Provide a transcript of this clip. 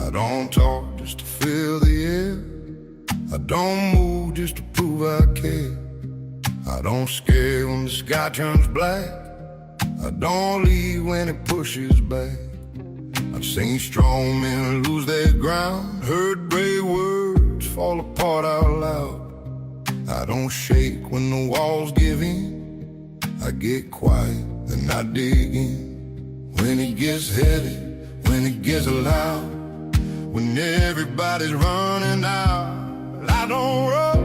I don't talk just to fill the air. I don't move just to prove I care. I don't scare when the sky turns black. I don't leave when it pushes back. I've seen strong men lose their ground, heard brave words fall apart out loud. I don't shake when the walls give in. I get quiet and I dig in. When it gets heavy, when it gets loud, when everybody's running out, I don't run.